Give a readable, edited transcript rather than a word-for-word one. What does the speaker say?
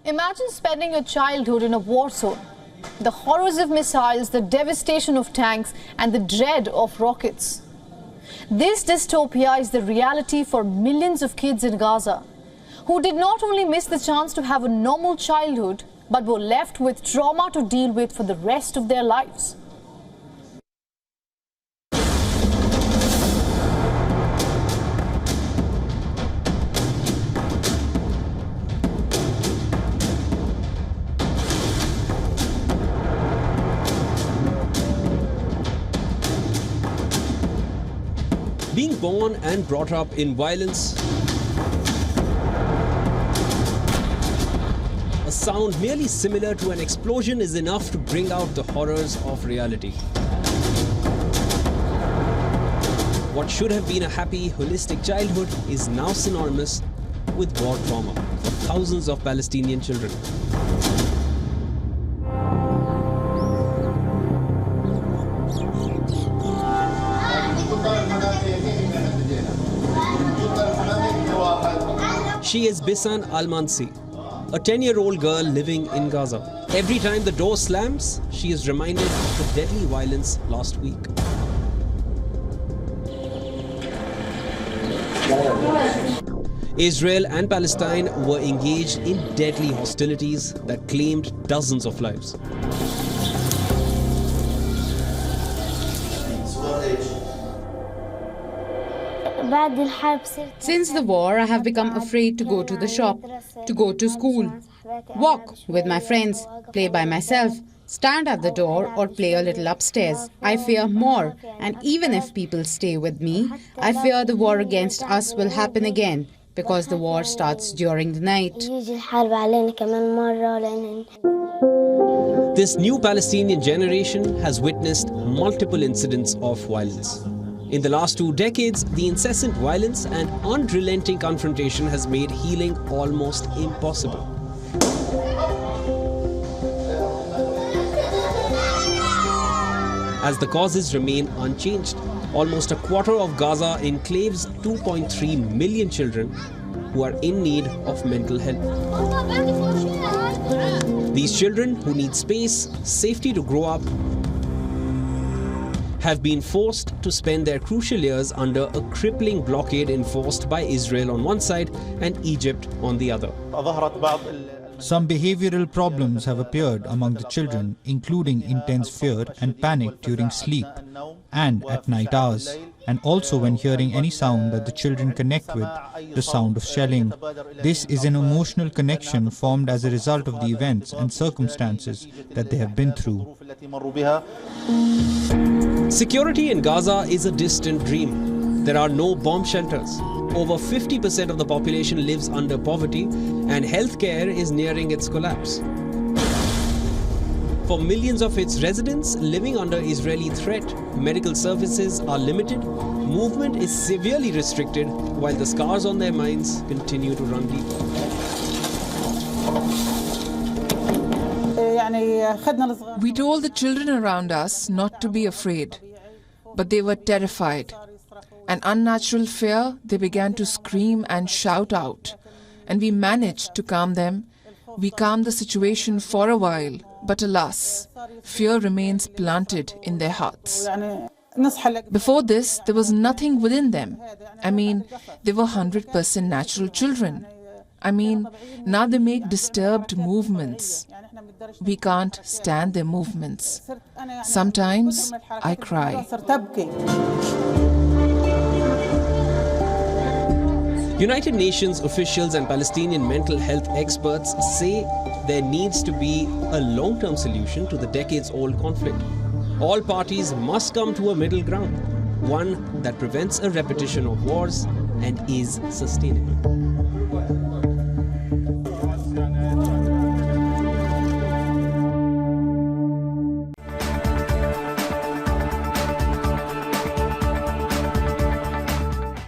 Imagine spending your childhood in a war zone. The horrors of missiles, the devastation of tanks, and the dread of rockets. This dystopia is the reality for millions of kids in Gaza, who did not only miss the chance to have a normal childhood, but were left with trauma to deal with for the rest of their lives. Being born and brought up in violence, a sound merely similar to an explosion is enough to bring out the horrors of reality. What should have been a happy, holistic childhood is now synonymous with war trauma for thousands of Palestinian children. She is Bisan Al-Mansi, a 10-year-old girl living in Gaza. Every time the door slams, she is reminded of the deadly violence last week. Israel and Palestine were engaged in deadly hostilities that claimed dozens of lives. Since the war, I have become afraid to go to the shop, to go to school, walk with my friends, play by myself, stand at the door or play a little upstairs. I fear more, and even if people stay with me, I fear the war against us will happen again, because the war starts during the night. This new Palestinian generation has witnessed multiple incidents of violence. In the last 2 decades, the incessant violence and unrelenting confrontation has made healing almost impossible. As the causes remain unchanged, almost a quarter of Gaza enclaves 2.3 million children who are in need of mental help. These children, who need space, safety to grow up, have been forced to spend their crucial years under a crippling blockade enforced by Israel on one side and Egypt on the other. Some behavioral problems have appeared among the children, including intense fear and panic during sleep and at night hours, and also when hearing any sound that the children connect with, the sound of shelling. This is an emotional connection formed as a result of the events and circumstances that they have been through. Security in Gaza is a distant dream. There are no bomb shelters. Over 50% of the population lives under poverty, and healthcare is nearing its collapse. For millions of its residents living under Israeli threat, medical services are limited, movement is severely restricted, while the scars on their minds continue to run deep. We told the children around us not to be afraid, but they were terrified. An unnatural fear, they began to scream and shout out, and we managed to calm them. We calmed the situation for a while, but alas, fear remains planted in their hearts. Before this, there was nothing within them. I mean, they were 100% natural children. I mean, now they make disturbed movements. We can't stand their movements. Sometimes I cry. United Nations officials and Palestinian mental health experts say there needs to be a long-term solution to the decades-old conflict. All parties must come to a middle ground, one that prevents a repetition of wars and is sustainable.